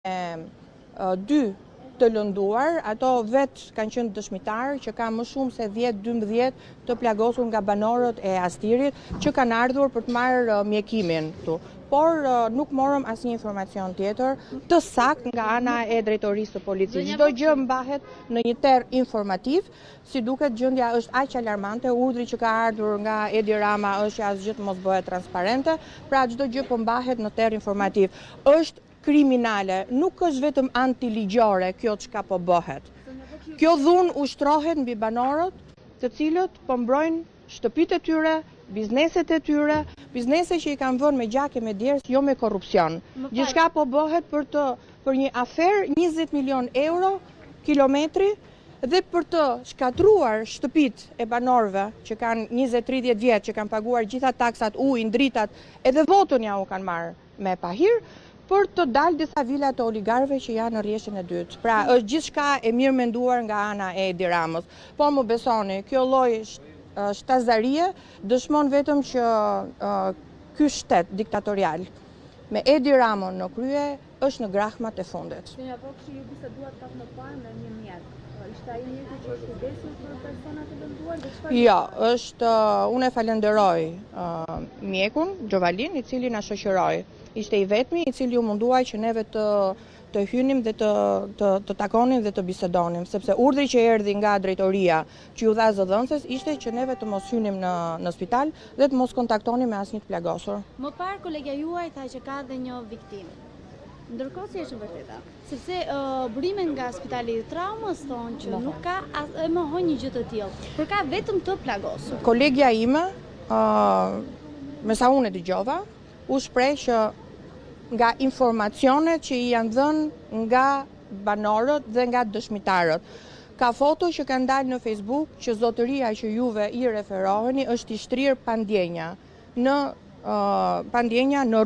dy të lënduar, ato vetë kanë qenë dëshmitarë që ka më shumë se 10-12 të plagosur nga banorët e Astirit që kanë ardhur për të marrë mjekimin këtu. Por nuk morëm asnjë informacion tjetër të saktë nga ana e drejtorisë të policisë. Çdo gjë mbahet në një terr informativ, si duket gjendja është aq alarmante, urdhri që ka ardhur nga Edi Rama është që asgjë të mos bëhet transparente, pra çdo gjë po mbahet në terr informativ. Është kriminale, nuk është vetëm antiligjore kjo çka po bëhet. Kjo dhunë ushtrohet mbi banorët, të cilët po mbrojnë shtëpitë e tyre, bizneset e tyre, biznese që i kanë vënë me gjak e me djersë, jo me korrupsion. Gjithçka po bëhet për një aferë 20 milion euro kilometri dhe për të shkatruar shtëpitë e banorëve që kanë 20-30 vjet, që kanë paguar gjitha taksat, ujin, dritat, edhe votën ja u kanë marrë me pahir, për të dalë disa vila të oligarëve që janë në rrjeshtin e dytë. Pra, është gjithçka e mirë menduar nga ana e Edi Ramës. Po më besoni, kjo lloj shtazarie dëshmon vetëm që ky shtet diktatorial me Edi Ramën në krye është në grahmat e fundit. Po kështu ju biseduat pak më parë me një mjet. Ishte ai mjeku që është kujdesur për personat e lënduar? Jo, unë e falenderoj mjekun Gjovalin, i cili na shoqëroi. Ishte i vetmi i cili u munduaj që neve të hynim dhe të takonim dhe të bisedonim, sepse urdhri që erdhi nga drejtoria që ju dha zëdhënëses ishte që neve të mos hynim në spital dhe të mos kontaktonim me asnjë të plagosur. Më parë kolegja juaj tha që ka dhe një viktimë. Ndërkohë si është vërteta? Sepse burimet nga spitali i traumës thonë që nuk ka e mohon një gjë të tillë, por ka vetëm të plagosur. Kolegja ime, me sa unë e dëgjova, u shpreh që nga informacionet që i janë dhënë nga banorët dhe nga dëshmitarët. Ka foto që kanë dalë në Facebook që zotëria që juve i referoheni është i shtrirë pandjenja në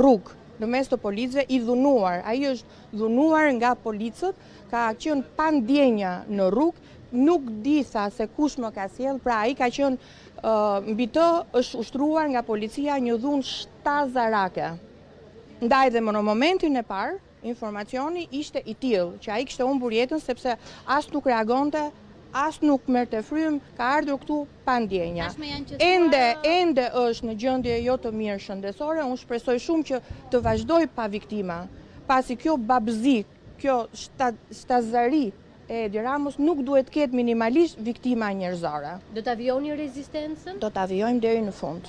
rrugë, në mes të policëve, i dhunuar. Ai është dhunuar nga policët, ka qenë pandjenja në rrugë, nuk di sa se kush më ka sjell, pra ai ka qenë mbi të është ushtruar nga policia një dhunë shtazarake. Ndaj dhe më në momentin e parë, informacioni ishte i tillë, që ai kishte humbur jetën sepse as nuk reagonte, as nuk merrte frym, ka ardhur këtu pa ndjenja. Ende është në gjendje jo të mirë shëndetësore, unë shpresoj shumë që të vazhdoj pa viktima, pasi kjo babëzi, kjo shtazari e Edi Ramës nuk duhet ketë minimalisht viktima njerëzore. Do ta vijoni rezistencën? Do ta vijojmë deri në fund.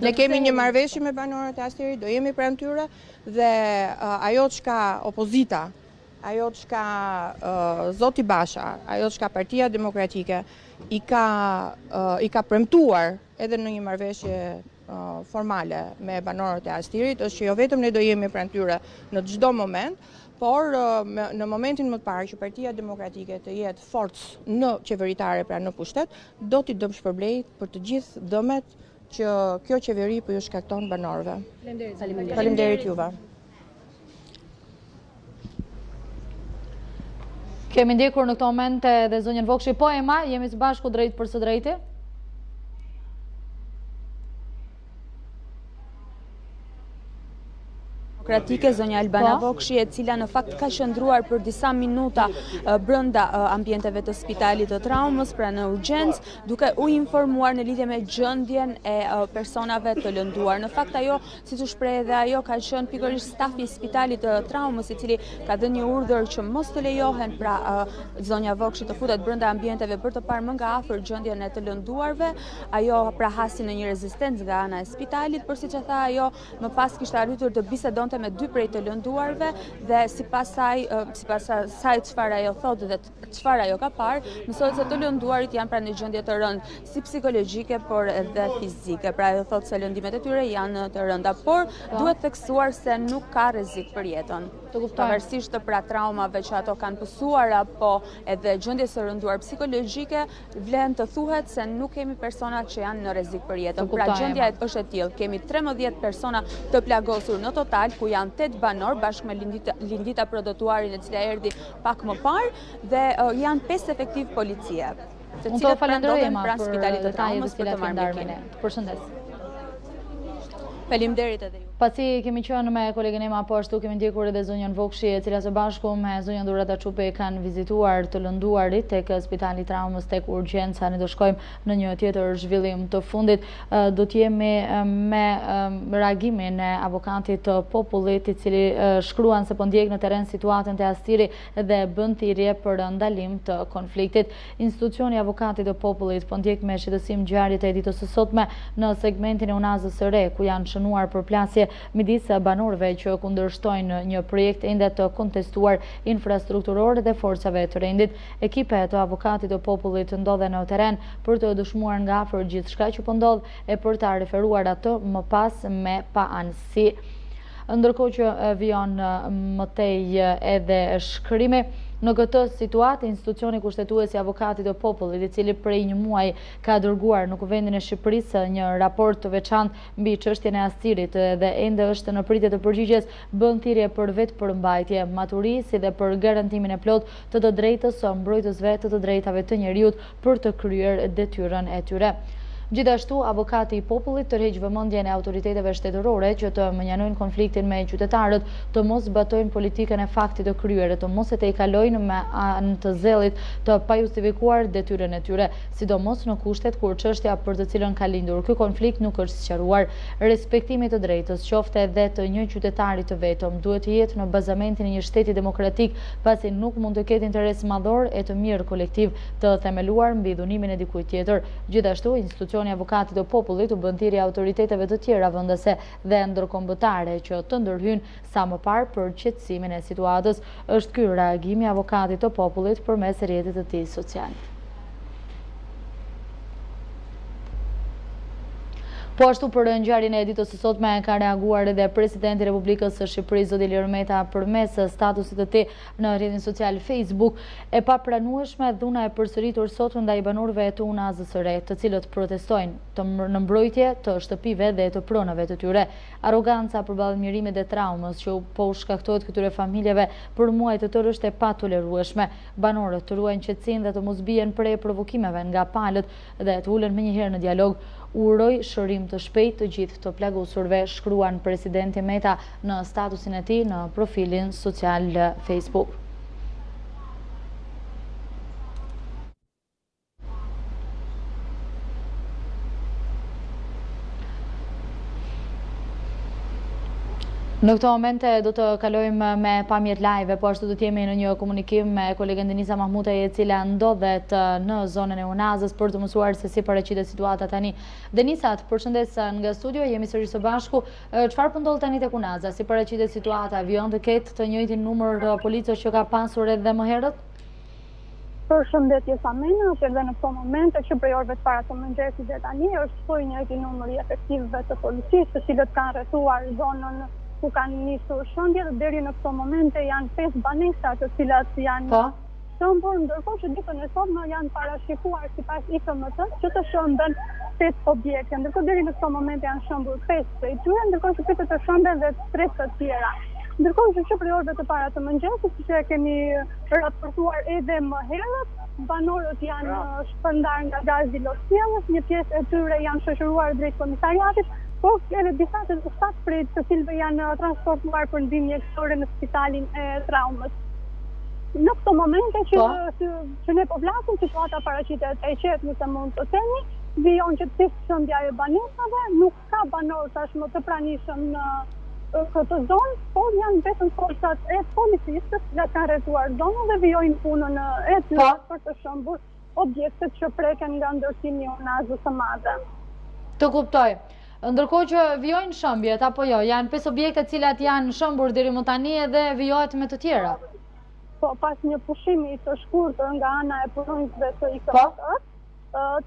Ne kemi një marrëveshje me banorët e Astirit, do jemi pranë tyre dhe ajo çka opozita, ajo çka Zoti Basha, ajo çka Partia Demokratike i ka premtuar edhe në një marrëveshje formale me banorët e Astirit, është që jo vetëm ne do jemi pranë tyre në çdo moment, por në momentin më të parë që Partia Demokratike të jetë forcë në qeveritare, pra në pushtet, do t'i dëm shpërblej për të gjithë dëmet që kjo qeveri po ju shkakton banorëve. Faleminderit juve. Kemi ndjekur në këto momente dhe zonjën Vokshi, po Ema, jemi së bashku drejt për së drejti. Demokratike, zonja Albana Vokshi, e cila në fakt ka qëndruar për disa minuta brenda ambienteve të spitalit të traumës, pra në urgjencë, duke u informuar në lidhje me gjendjen e personave të lënduar. Në fakt ajo, siç u shpreh edhe ajo, ka qenë pikërisht stafi i spitalit të traumës, i cili ka dhënë një urdhër që mos të lejohen pra zonja Vokshi të futet brenda ambienteve për të parë më nga afër gjendjen e të lënduarve. Ajo pra hasi në një rezistencë nga ana e spitalit, por siç e tha ajo, më pas kishte arritur të bisedonte me dy prej të lënduarve dhe sipas asaj çfarë ajo thotë dhe çfarë ajo ka parë, mësohet se të lënduarit janë pra në gjendje të rëndë, si psikologjike por edhe fizike. Pra ajo thotë se lëndimet e tyre janë të rënda, por duhet theksuar se nuk ka rrezik për jetën. Pavarësisht të pra traumave që ato kanë pësuar apo edhe gjendjes së rënduar psikologjike, vlen të thuhet se nuk kemi persona që janë në rrezik për jetën. Pra gjendja është e tillë. Kemi 13 persona të plagosur në total, ku janë 8 banor bashkë me Lindita Prodhutuarin, e cila erdhi pak më parë, dhe janë 5 efektiv policie. Unë të falenderoj Ema për detajet e cilat ke ndarë me ne. Përshëndes. Faleminderit edhe ju. Pasi kemi qenë me kolegen Ema, po ashtu kemi ndjekur edhe zonjën Vokshi, e cila së bashku me zonjën Durata Çupi kanë vizituar të lënduarit tek Spitali i Traumës tek urgjenca. Ne do shkojmë në një tjetër zhvillim të fundit. Do të jemi me reagimin e avokatit të popullit, i cili shkruan se po ndjek në terren situatën te Astiri dhe bën thirrje për ndalim të konfliktit. Institucioni i avokatit të popullit po ndjek me shqetësim ngjarjet e ditës së sotme në segmentin e Unazës së Re, ku janë shënuar përplasje midis banorëve që kundërshtojnë një projekt ende të kontestuar infrastrukturor dhe forcave të rendit. Ekipe të avokatit të popullit ndodhen në terren për të dëshmuar nga afër gjithçka që po ndodh e për ta referuar atë më pas me paanësi. Ndërkohë që vijon më tej edhe shkrimi. Në këtë situatë, institucioni kushtetues i avokatit të popullit, i cili prej një muaji ka dërguar në Kuvendin e Shqipërisë një raport të veçantë mbi çështjen e Astirit dhe ende është në pritje të përgjigjes, bën thirrje për vetëpërmbajtje, maturi, si dhe për garantimin e plotë të drejtës së mbrojtësve të drejtave të njeriut për të kryer detyrën e tyre. Gjithashtu, avokati i popullit tërheq vëmendjen e autoriteteve shtetërore që të menjanojnë konfliktin me qytetarët, të mos zbatojnë politikën e faktit të kryer, të mos e tejkalojnë me anë të zellit të pajustifikuar detyrën e tyre, sidomos në kushtet kur çështja për të cilën ka lindur ky konflikt nuk është sqaruar. Respektimi të drejtës, qofte edhe të një qytetari të vetëm, duhet të jetë në bazamentin e një shteti demokratik, pasi nuk mund të ketë interes madhor e të mirë kolektiv të themeluar mbi dhunimin e dikujt tjetër. Gjithashtu, institucioni i avokatit të popullit u bën thirrje autoriteteve të tjera vendase dhe ndërkombëtare që të ndërhyjnë sa më parë për qetësimin e situatës. Është ky reagimi i avokatit të popullit përmes rrjetit të tij social. Po ashtu për ngjarjen e ditës së sotme ka reaguar edhe presidenti i Republikës së Shqipërisë zoti Ilir Meta përmes statusit të tij në rrjetin social Facebook. E papranueshme dhuna e përsëritur sot ndaj banorëve të Unazës së Re, të cilët protestojnë në mbrojtje të shtëpive dhe të pronave të tyre. Arroganca përballë mirimit dhe traumës që po u shkaktohet këtyre familjeve për muaj të tërë është e patolerueshme. Banorët të ruajnë qetësinë dhe të mos bien prej provokimeve nga palët dhe të ulen menjëherë në dialog. Uroj shërim të shpejt të gjithë të plagosurve, shkruan presidenti Meta në statusin e tij në profilin social Facebook. Në këto momente do të kalojmë me pamjet live, po ashtu do të jemi në një komunikim me kolegen Denisa Mahmutej, e cila ndodhet në zonën e Unazës për të mësuar se si paraqitet situata tani. Denisa, të përshëndes nga studio, jemi sërish së bashku. Çfarë po ndodh tani tek Unaza? Si paraqitet situata? Vijon të ketë të njëjtin numër policësh që ka pasur edhe më herët? Përshëndetje Samena, që edhe në këto momente që prej orëve të para të mëngjesit dhe tani është thuaj njëjti numër i efektivëve të policisë, të cilët kanë rrethuar zonën ku kanë nisur shëndjet, deri në këto momente janë 5 banesa të cilat janë shëmbur, ndërkohë që ditën e sotme janë parashikuar sipas IKM-s që të shëmben 8 objekte. Ndërkohë deri në këto momente janë shëmbur 5 prej tyre, ndërkohë që pritet të shëmben dhe 3 të tjera. Ndërkohë që prej orëve të para të mëngjesit, siç e kemi raportuar edhe më herët, banorët janë shpërndar nga gazi lotësjellës, një pjesë e tyre janë shoqëruar drejt komisariatit, por edhe disa të prej të cilëve janë transportuar për ndihmë mjekësore në spitalin e traumës. Në këto momente që ne po flasim, situata paraqitet e qetë, nëse mund të themi, vijon qetësisht shëndja e banesave, nuk ka banor tashmë të pranishëm në këtë zonë, por janë vetëm forcat e policisë që kanë rrethuar zonën dhe vijojnë punën e tyre për të shëmbur objektet që preken nga ndërtimi i Unazës së Madhe. Të kuptoj. Ndërkohë që vijojnë shëmbjet, apo jo, janë 5 objekte cilat janë shëmbur deri më tani edhe vijohet me të tjera? Po, pas një pushimi të shkurtër nga ana e punonjësve të IKM-s,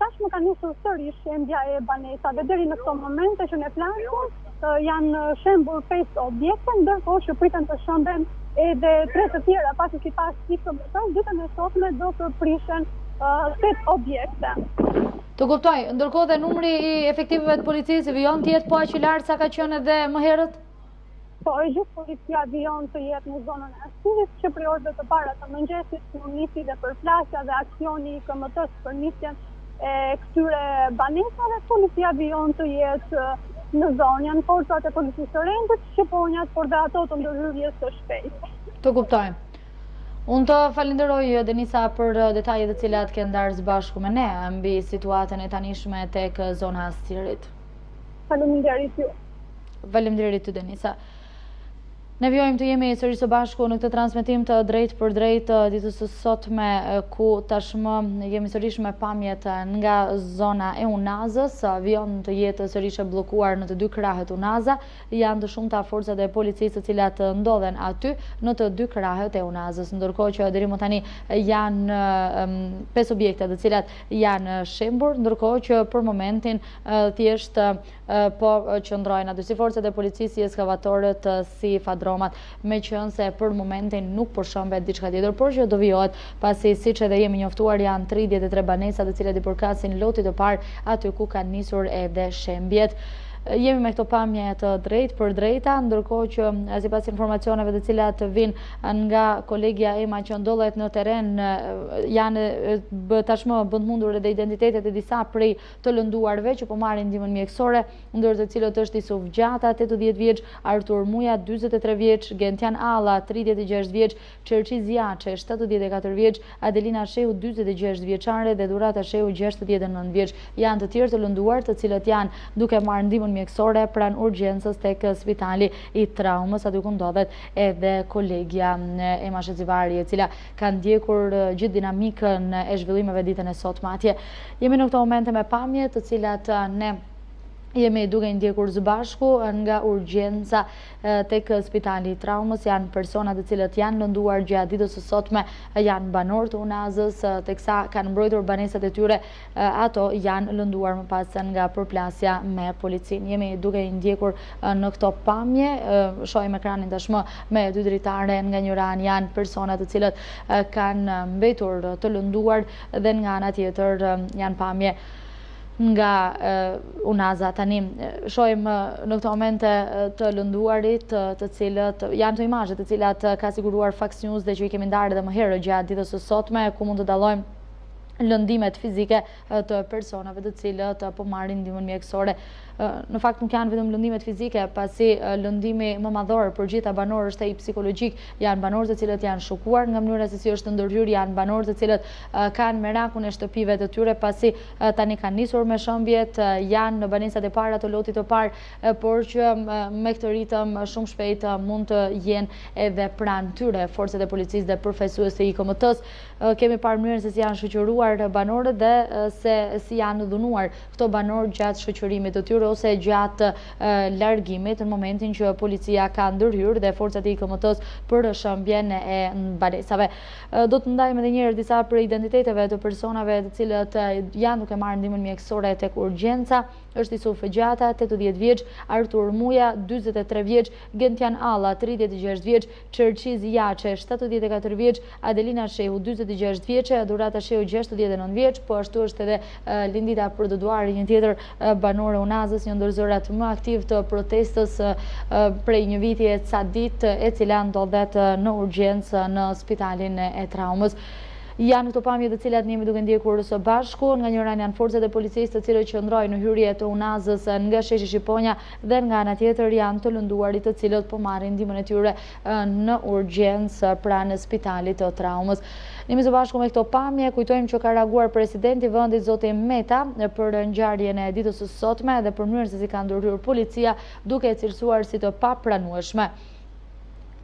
tashmë ka nisur sërish shembja e banesave. Deri në këto momente që ne flasim, janë shembur 5 objekte, ndërkohë që priten të shëmben edhe 3 të tjera, pasi sipas IKM-s, ditën e sotme do të prishen 8 objekte. Të kuptoj, ndërkohë dhe numri i efektivëve të policisë vijon të jetë po aq i lartë sa ka qenë edhe më herët? Po, e gjithë policia vijon të jetë në zonën e Astirit, që prej orëve të para të mëngjesit u nisi dhe përplasja dhe aksioni i IKM-s për nisjen e këtyre banesave. Policia vijon të jetë në zonë janë forcat e policisë së rendit, shqiponjat, por dhe ato të ndërhyrjes së shpejtë. Të kuptojmë. Unë të falenderoj Denisa për detajet të cilat ke ndarë së bashku me ne mbi situatën e tanishme tek zona Astirit. Faleminderit ju. Faleminderit ty Denisa. Ne vjojmë të jemi sërish së bashku në këtë transmetim të drejt për drejt ditës së sotme, ku tashmë jemi sërish me pamjet nga zona e Unazës. Vjon të jetë sërish e blokuar në të dy krahet Unaza. Janë të shumta forcat e policisë të cilat ndodhen aty në të dy krahet e Unazës, ndërkohë që deri më tani janë 5 objekte të cilat janë shembur, ndërkohë që për momentin thjesht po qëndrojnë aty si forcat e policisë, si ekskavatorët, si fadromat, me qënë se për momentin nuk përshëmbet diçka tjetër, por që do vijohet pasi siç edhe jemi njoftuar janë 33 banesa të cilat i përkasin lotit të parë aty ku kanë nisur edhe shembjet. Jemi me këto pamje të drejt për drejta, ndërkohë që sipas informacioneve të cilat vinë nga kolegja Ema që ndodhet në terren, janë tashmë bëndmundur edhe identitetet e disa prej të lënduarve që po marrin ndihmën mjekësore, ndër të cilët është Isuf Gjata, 80 vjeç, Artur Muja, 43 vjeç, Gentian Alla, 36 vjeç, Çerçiz Jaçe, 74 vjeç, Adelina Shehu, 46 vjeçare dhe Durata Shehu, 69 vjeç. Janë të tjerë të lënduar, të cilët janë duke marrë ndihmën mjekësore pranë urgjencës tek spitali i traumës, aty ku ndodhet edhe kolegja Ema Shezivari, e cila ka ndjekur gjithë dinamikën e zhvillimeve ditën e sotme atje. Jemi në këto momente me pamje të cilat ne jemi duke ndjekur së bashku nga urgjenca tek spitali i traumës. Janë persona të cilët janë lënduar gjatë ditës së sotme, janë banor të Unazës, teksa kanë mbrojtur banesat e tyre, ato janë lënduar më pas nga përplasja me policinë. Jemi duke ndjekur në këto pamje, shohim ekranin tashmë me dy dritare, nga njëra anë janë persona të cilët kanë mbetur të lënduar dhe nga ana tjetër janë pamje nga Unaza. Tani shohim në këto momente të lënduarit, të cilët janë të imazhe të cilat ka siguruar Fox News dhe që i kemi ndarë edhe më herë gjatë ditës së sotme, ku mund të dallojmë lëndimet fizike të personave të cilët po marrin ndihmën mjekësore. Në fakt nuk janë vetëm lëndimet fizike, pasi lëndimi më madhor për gjitha banorë është ai psikologjik. Janë banorë të cilët janë shokuar nga mënyra se si është ndërhyrë, janë banorë të cilët kanë merakun e shtëpive të tyre, pasi tani kanë nisur me shëmbjet, janë në banesat e para të lotit të parë, por që me këtë ritëm shumë shpejt mund të jenë edhe pranë tyre forcat e policisë dhe përfaqësues të IKMT-s. Kemi parë mënyrën se si janë shoqëruar banorët dhe se si janë dhunuar këto banorë gjatë shoqërimit të tyre ose gjatë largimit, në momentin që policia ka ndërhyrë dhe forcat e IKMT-s për shëmbjen e banesave. Do të ndajmë edhe një herë disa për identiteteve të personave të cilët janë duke marrë ndihmën mjekësore tek urgjenca. Është Isuf Gjata, 80 vjeç, Artur Muja, 43 vjeç, Gentian Alla, 36 vjeç, Çerçiz Jaçe, 74 vjeç, Adelina Shehu, 46 vjeçe, Durata Shehu, 69 vjeç, po ashtu është edhe Lindita Përdoduari, një tjetër banore Unazës, një ndër zërat më aktiv të protestës prej një viti e ca ditë, e cila ndodhet në urgjencë në spitalin e traumës. Janë këto pamje të cilat ne jemi duke ndjekur së bashku, nga njëra janë forcat e policisë të cilët qëndrojnë në hyrje të Unazës nga sheshi Shqiponja, dhe nga ana tjetër janë të lënduarit të cilët po marrin ndihmën e tyre në urgjencë pranë spitalit të traumës. Jemi së bashku me këto pamje, kujtojmë që ka reaguar presidenti i vendit zoti Meta për ngjarjen e ditës së sotme dhe për mënyrën se si ka ndërhyrë policia, duke e cilësuar si të papranueshme.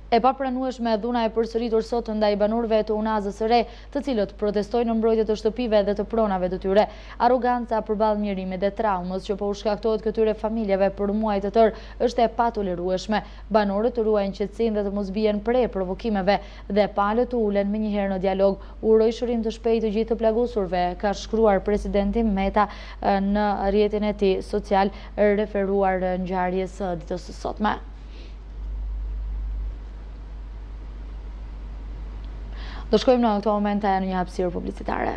E papranueshme dhuna e përsëritur sot ndaj banorëve të Unazës së Re, të cilët protestojnë në mbrojtje të shtëpive dhe të pronave të tyre. Arroganca përballë njerimit dhe traumës që po u shkaktohet këtyre familjeve për muaj të tërë është e patolerueshme. Banorët të ruajnë qetësinë dhe të mos bien pre provokimeve dhe palët të ulen menjëherë në dialog. Uroj shërim të shpejtë të gjithë të plagosurve, ka shkruar presidenti Meta në rrjetin e tij social referuar ngjarjes së ditës së sotme. Do shkojmë në këto momente në një hapësirë publicitare.